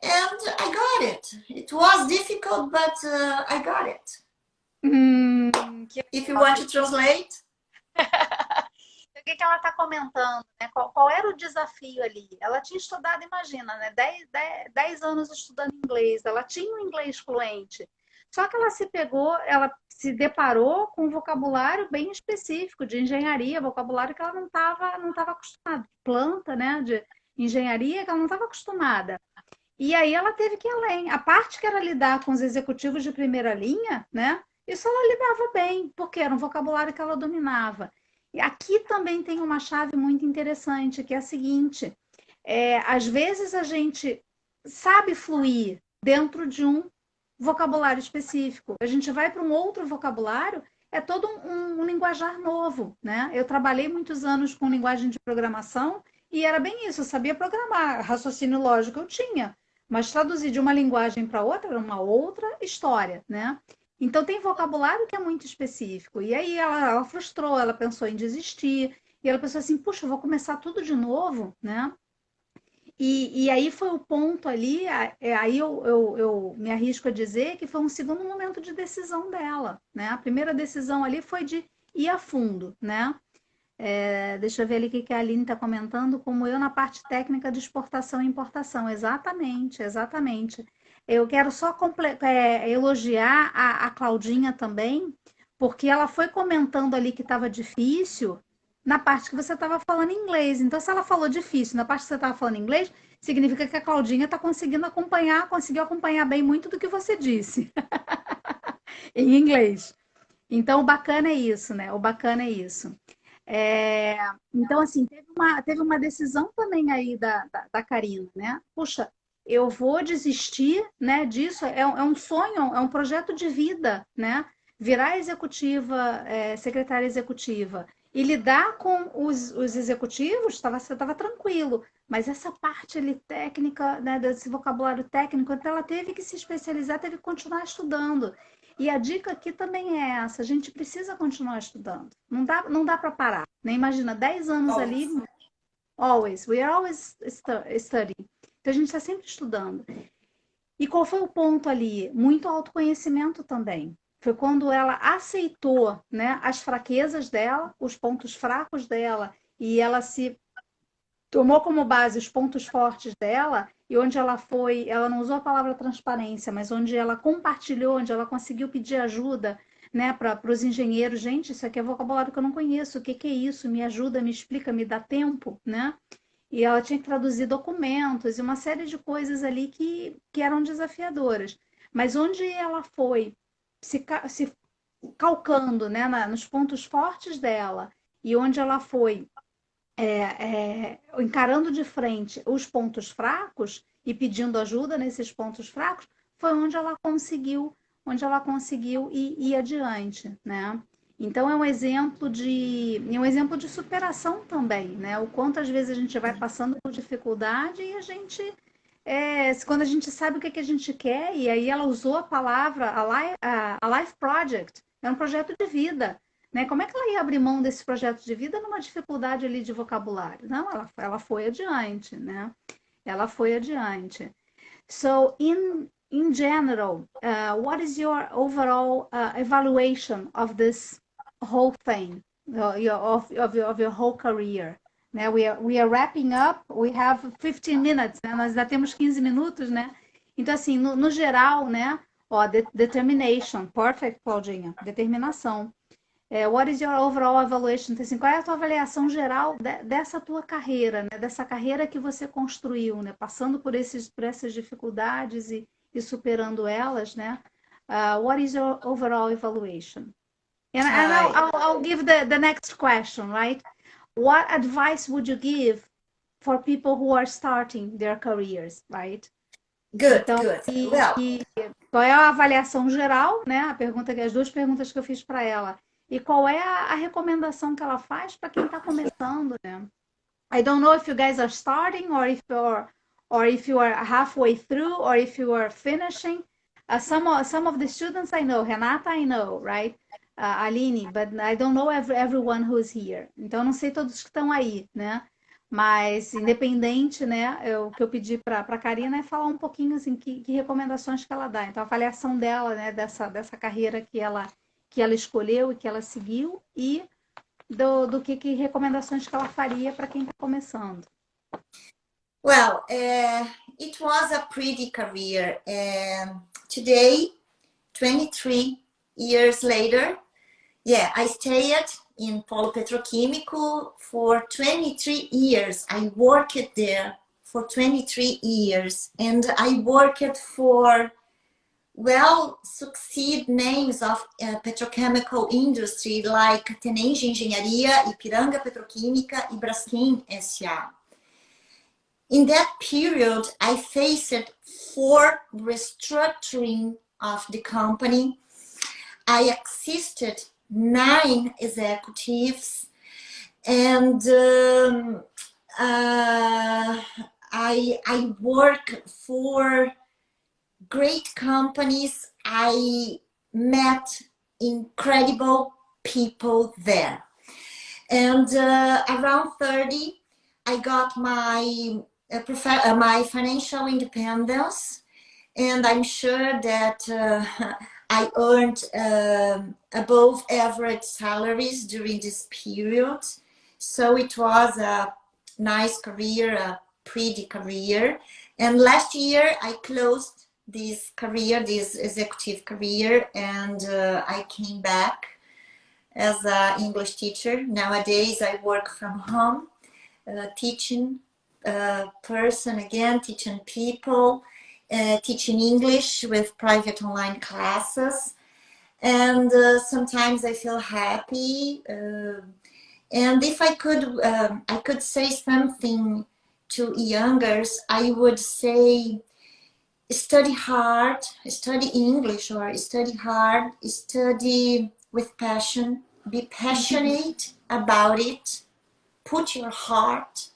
And I got it. It was difficult, but I got it. If you want to translate. O que ela está comentando, né? Qual era o desafio ali? Ela tinha estudado, imagina, né? 10 anos estudando inglês, ela tinha um inglês fluente. Só que ela se deparou com um vocabulário bem específico de engenharia, vocabulário que ela não estava acostumada, de planta, né? De engenharia que ela não estava acostumada. E aí ela teve que ir além. A parte que era lidar com os executivos de primeira linha, né? Isso ela lidava bem, porque era um vocabulário que ela dominava. E aqui também tem uma chave muito interessante, que é a seguinte: às vezes a gente sabe fluir dentro de um vocabulário específico. A gente vai para um outro vocabulário, é todo um linguajar novo, né? Eu trabalhei muitos anos com linguagem de programação e era bem isso, eu sabia programar, raciocínio lógico eu tinha, mas traduzir de uma linguagem para outra era uma outra história, né? Então tem vocabulário que é muito específico. E aí ela frustrou, ela pensou em desistir, e ela pensou assim, puxa, eu vou começar tudo de novo, né? E aí foi o ponto ali, aí eu me arrisco a dizer que foi um segundo momento de decisão dela, né? A primeira decisão ali foi de ir a fundo, né? Deixa eu ver ali o que a Aline está comentando, como eu na parte técnica de exportação e importação. Exatamente, exatamente. Eu quero só elogiar a Claudinha também, porque ela foi comentando ali que estava difícil na parte que você estava falando inglês. Então, se ela falou difícil na parte que você estava falando inglês, significa que a Claudinha está conseguindo acompanhar, conseguiu acompanhar bem muito do que você disse em inglês. Então, o bacana é isso, né? O bacana é isso. É, então, assim, teve uma decisão também aí da Karina, né? Puxa, eu vou desistir, né, disso, é um sonho, é um projeto de vida, né? Virar executiva, secretária executiva e lidar com os executivos, você estava tranquilo, mas essa parte ali técnica, né, desse vocabulário técnico, então ela teve que se especializar, teve que continuar estudando. E a dica aqui também é essa, a gente precisa continuar estudando. Não dá para parar. Né? Imagina, 10 anos ali, we are always studying. Então a gente está sempre estudando. E qual foi o ponto ali? Muito autoconhecimento também. Foi quando ela aceitou, né, as fraquezas dela, os pontos fracos dela, e ela se tomou como base os pontos fortes dela e onde ela não usou a palavra transparência, mas onde ela compartilhou, onde ela conseguiu pedir ajuda, né, para os engenheiros, gente, isso aqui é vocabulário que eu não conheço, o que que é isso? Me ajuda, me explica, me dá tempo, né? E ela tinha que traduzir documentos e uma série de coisas ali que eram desafiadoras. Mas onde ela foi se calcando, né, nos pontos fortes dela e onde ela foi encarando de frente os pontos fracos e pedindo ajuda nesses pontos fracos, foi onde ela conseguiu ir adiante, né? Então é um exemplo de superação também, né? O quanto às vezes a gente vai passando por dificuldade e quando a gente sabe o que a gente quer, e aí ela usou a palavra a Life Project, é um projeto de vida. Né? Como é que ela ia abrir mão desse projeto de vida numa dificuldade ali de vocabulário? Não, ela foi adiante, né? Ela foi adiante. So, in general, what is your overall evaluation of this whole thing, of your whole career? Né? We are wrapping up, we have 15 minutes, né? Nós ainda temos 15 minutos, né? Então, assim, no geral, né? Ó, determination, perfect, Claudinha, determinação. What is your overall evaluation? Então, assim, qual é a tua avaliação geral dessa tua carreira, né? Dessa carreira que você construiu, né? Passando por essas dificuldades e superando elas, né? What is your overall evaluation? And I'll give the next question, right? What advice would you give for people who are starting their careers, right? Good, Então, good. Well, qual é a avaliação geral, né? As duas perguntas que eu fiz para ela. E qual é a recomendação que ela faz para quem está começando, né? I don't know if you guys are starting or if you are halfway through or if you are finishing. Some of the students I know, Renata I know, right? Aline, but I don't know everyone who's here. Então, eu não sei todos que estão aí, né? Mas, independente, né, o que eu pedi para a Karina é falar um pouquinho, assim, que recomendações que ela dá. Então, a avaliação dela, né, dessa carreira que ela escolheu e que ela seguiu e do que recomendações que ela faria para quem está começando. Well, it was a pretty career. Today, 23 years later, I stayed in Polo Petroquímico for 23 years. I worked there for 23 years, and I worked for succeed names of petrochemical industry like Tenenge Engenharia, Ipiranga Petroquímica e Braskem S.A. In that period, I faced 4 restructuring of the company. I assisted 9 executives, and I work for great companies. I met incredible people there. And around 30, I got my financial independence, and I'm sure that I earned above average salaries during this period. So it was a nice career, a pretty career. And last year I closed this career, this executive career, and I came back as an English teacher. Nowadays I work from home, teaching person again, teaching people, teaching English with private online classes. And sometimes I feel happy. And if I could say something to youngers, I would say study hard, study English, or study hard, study with passion, be passionate about it, put your heart.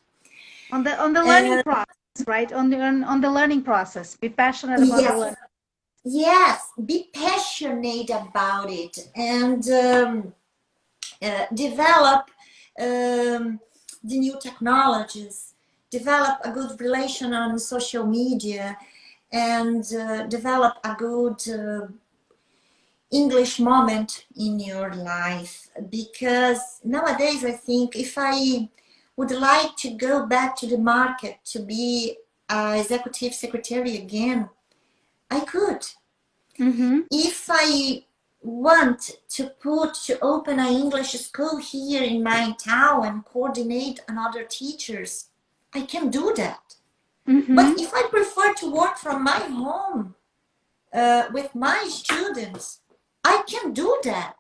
On the learning process, right? On the learning process, be passionate about the learning. Yes, be passionate about it, and develop the new technologies, develop a good relation on social media, and develop a good English moment in your life. Because nowadays I think if I would like to go back to the market to be an executive secretary again, I could. If I want to open an English school here in my town and coordinate another teachers, I can do that. But if I prefer to work from my home with my students, I can do that.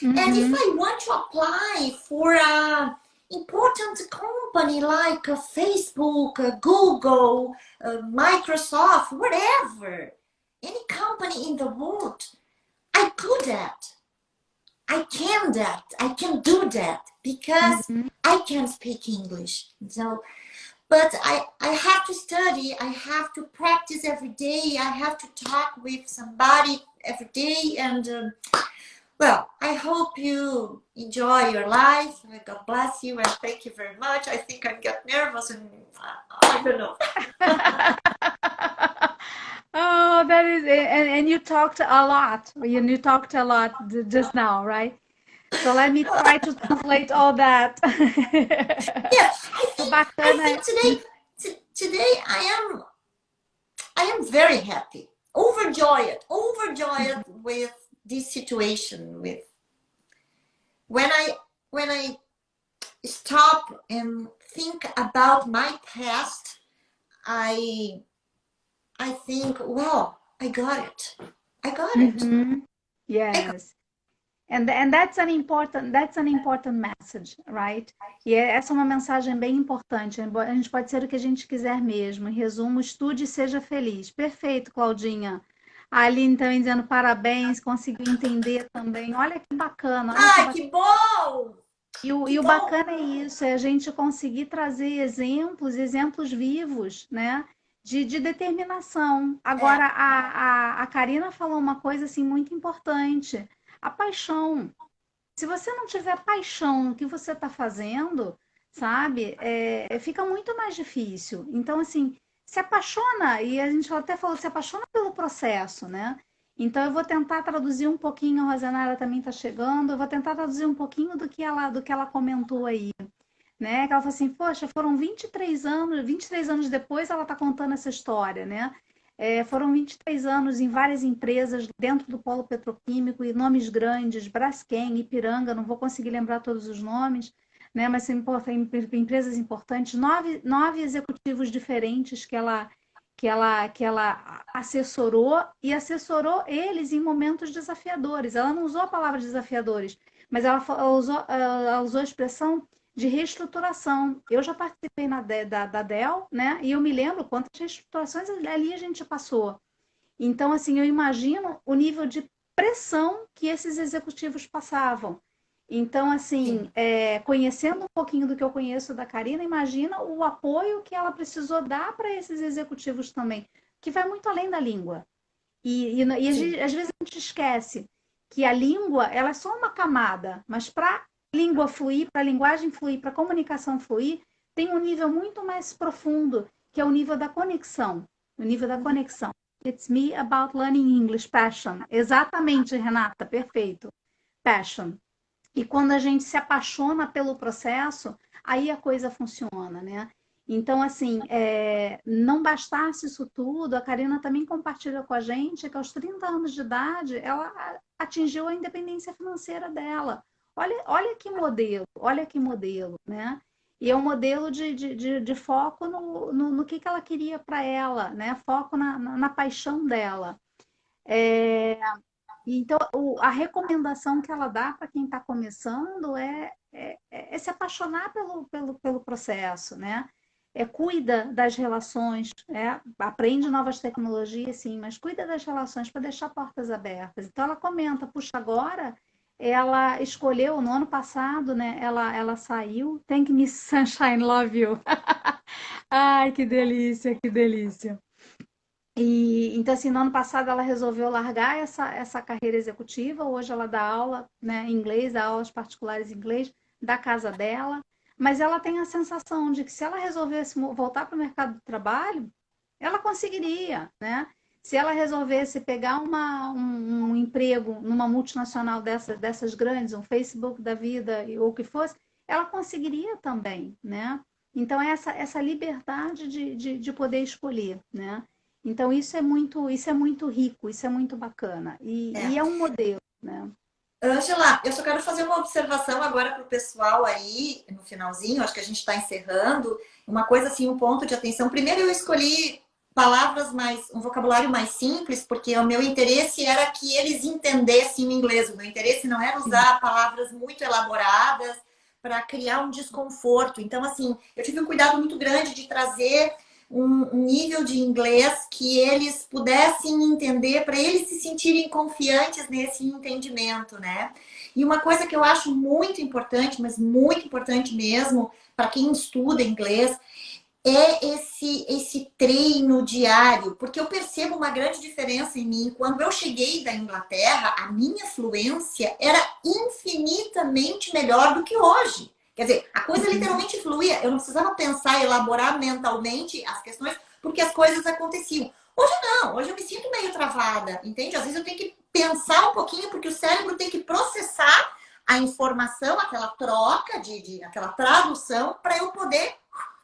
And if I want to apply for an important company like Facebook, Google, Microsoft, whatever, any company in the world, I could that. I can that. I can do that because I can speak English. So, but I have to study. I have to practice every day. I have to talk with somebody every day. And well, I hope you enjoy your life. God bless you and thank you very much. I think I get nervous and I don't know. Oh, that is, and you talked a lot. You talked a lot just now, right? So let me try to translate all that. Yeah, I think today I am very happy, overjoyed with this situation. With when I stop and think about my past, I think, wow, I got it. I got it. Yes. And that's an important message, right? E essa é uma mensagem bem importante. A gente pode ser o que a gente quiser mesmo. Em resumo, estude e seja feliz. Perfeito, Claudinha. A Aline também dizendo parabéns, conseguiu entender também. Olha que bacana. Olha que bom! E o bacana é isso, é a gente conseguir trazer exemplos vivos, né? De determinação. Agora, a Karina falou uma coisa assim muito importante. A paixão. Se você não tiver paixão no que você está fazendo, sabe, fica muito mais difícil. Então, assim, se apaixona, e a gente até falou, se apaixona pelo processo, né? Então, eu vou tentar traduzir um pouquinho, a Rosanara também está chegando, eu vou tentar traduzir um pouquinho do que ela comentou aí, né? Que ela falou assim, poxa, foram 23 anos depois ela está contando essa história, né? Foram 23 anos em várias empresas dentro do polo petroquímico e nomes grandes, Braskem, Ipiranga, não vou conseguir lembrar todos os nomes, né? Mas são empresas importantes, nove executivos diferentes que ela assessorou e assessorou eles em momentos desafiadores. Ela não usou a palavra desafiadores, mas ela usou a expressão de reestruturação. Eu já participei da Dell, né? E eu me lembro quantas reestruturações ali a gente passou. Então, assim, eu imagino o nível de pressão que esses executivos passavam. Então, assim, conhecendo um pouquinho do que eu conheço da Karina, imagina o apoio que ela precisou dar para esses executivos também, que vai muito além da língua. E às vezes a gente esquece que a língua ela é só uma camada, mas para a língua fluir, para a linguagem fluir, para a comunicação fluir, tem um nível muito mais profundo, que é o nível da conexão. O nível da conexão. It's me about learning English, passion. Exatamente, Renata, perfeito. Passion. E quando a gente se apaixona pelo processo, aí a coisa funciona, né? Então, assim, não bastasse isso tudo, a Karina também compartilha com a gente que aos 30 anos de idade ela atingiu a independência financeira dela. Olha que modelo, né? E é um modelo de foco no que ela queria para ela, né? Foco na paixão dela. Então, a recomendação que ela dá para quem está começando é se apaixonar pelo processo, né? Cuida das relações, aprende novas tecnologias, sim, mas cuida das relações para deixar portas abertas. Então, ela comenta, puxa, agora ela escolheu, no ano passado, né? Ela saiu, Thank Me Sunshine, Love You. Ai, que delícia, que delícia. Então, assim, no ano passado ela resolveu largar essa carreira executiva. Hoje ela dá aula, né, em inglês, dá aulas particulares em inglês da casa dela. Mas ela tem a sensação de que se ela resolvesse voltar para o mercado de trabalho, ela conseguiria, né? Se ela resolvesse pegar um emprego numa multinacional dessas grandes, um Facebook da vida ou o que fosse, ela conseguiria também, né? Então, essa liberdade de poder escolher, né? Então, isso é muito rico, isso é muito bacana. E É. é um modelo, né? Ângela, eu só quero fazer uma observação agora para o pessoal aí, no finalzinho, acho que a gente está encerrando. Uma coisa assim, um ponto de atenção. Primeiro, eu escolhi palavras um vocabulário mais simples, porque o meu interesse era que eles entendessem o inglês. O meu interesse não era Sim. usar palavras muito elaboradas para criar um desconforto. Então, assim, eu tive um cuidado muito grande de trazer um nível de inglês que eles pudessem entender, para eles se sentirem confiantes nesse entendimento, né? E uma coisa que eu acho muito importante, mas muito importante mesmo, para quem estuda inglês, é esse treino diário, porque eu percebo uma grande diferença em mim. Quando eu cheguei da Inglaterra, a minha fluência era infinitamente melhor do que hoje. Quer dizer, a coisa literalmente fluía. Eu não precisava pensar, elaborar mentalmente as questões, porque as coisas aconteciam. Hoje não, hoje eu me sinto meio travada, entende? Às vezes eu tenho que pensar um pouquinho, porque o cérebro tem que processar a informação, aquela troca, aquela tradução, para eu poder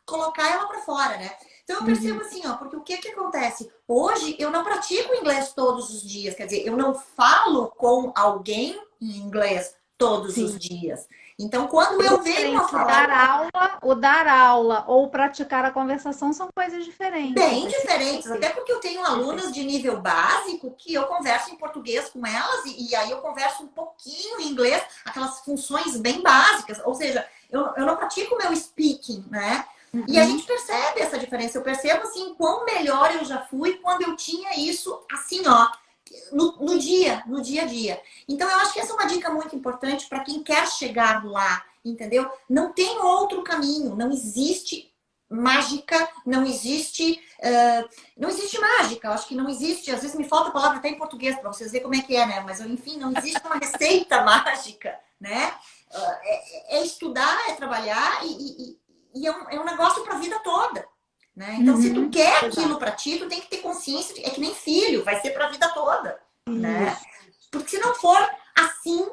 colocar ela para fora, né? Então eu percebo assim, ó, porque o que acontece? Hoje eu não pratico inglês todos os dias, quer dizer, eu não falo com alguém em inglês todos os Sim. dias. Então, quando É eu venho a diferente. falar O dar aula ou praticar a conversação são coisas diferentes. bem diferentes, até porque eu tenho Perfeito. alunas de nível básico que eu converso em português com elas e aí eu converso um pouquinho em inglês, aquelas funções bem básicas, ou seja, eu não pratico o meu speaking, né? E a gente percebe essa diferença. Eu percebo assim quão melhor eu já fui quando eu tinha isso assim, ó, no dia a dia. Então eu acho que essa é uma dica muito importante para quem quer chegar lá, entendeu? Não tem outro caminho, não existe mágica, não existe mágica. Eu acho que não existe. Às vezes me falta a palavra até em português para vocês verem como é que é, né? Mas enfim, não existe uma receita mágica, né? É estudar, é trabalhar e é um negócio para a vida toda. Né? Então, se tu quer aquilo para ti, tu tem que ter consciência de, é que nem filho, vai ser para a vida toda, né? Porque se não for assim,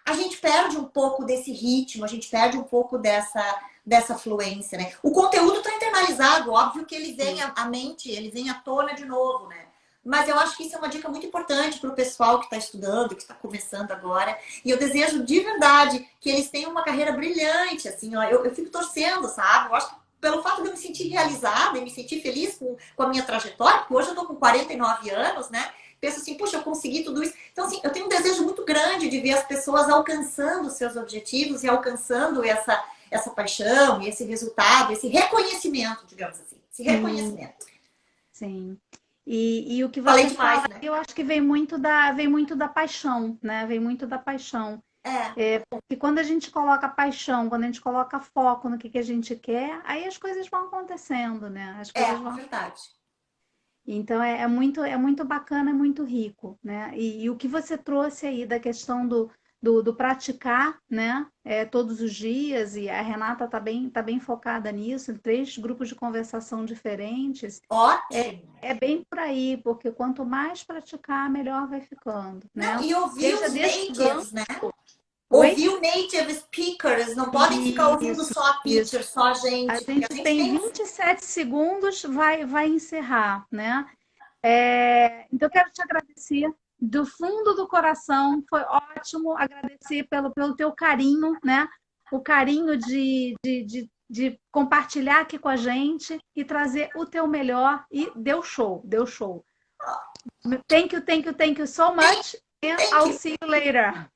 a gente perde um pouco desse ritmo, a gente perde um pouco dessa fluência, né? O conteúdo está internalizado, óbvio que ele vem à mente, ele vem à tona de novo, né? Mas eu acho que isso é uma dica muito importante para o pessoal que está estudando, que está começando agora. E eu desejo de verdade que eles tenham uma carreira brilhante, assim, ó. Eu fico torcendo, sabe? Eu acho que pelo fato de eu me sentir realizada e me sentir feliz com a minha trajetória, porque hoje eu tô com 49 anos, né? Penso assim, puxa, eu consegui tudo isso. Então, assim, eu tenho um desejo muito grande de ver as pessoas alcançando seus objetivos e alcançando essa paixão e esse resultado, esse reconhecimento, digamos assim. Esse reconhecimento. Sim. E o que Falei você demais, fala, né? eu acho que vem muito da paixão, né? Vem muito da paixão. É, Porque quando a gente coloca paixão, quando a gente coloca foco no que a gente quer, aí as coisas vão acontecendo, né? As coisas vão. verdade. Então é muito bacana, é muito rico, né? E o que você trouxe aí da questão do praticar, né? Todos os dias, e a Renata tá bem focada nisso, em 3 grupos de conversação diferentes. Ótimo. É bem por aí, porque quanto mais praticar, melhor vai ficando, Não, né? e ouvir Seja os desfogando, natives, né? Ouvir o native speakers, não pode ficar ouvindo só a Isso. teacher, só a gente. A porque a gente gente tem tem 27 segundos, vai encerrar, né? Então, eu quero te agradecer do fundo do coração, foi ótimo agradecer pelo teu carinho, né? O carinho de compartilhar aqui com a gente e trazer o teu melhor, e deu show, deu show. Thank you so much, and Thank I'll you. see you later.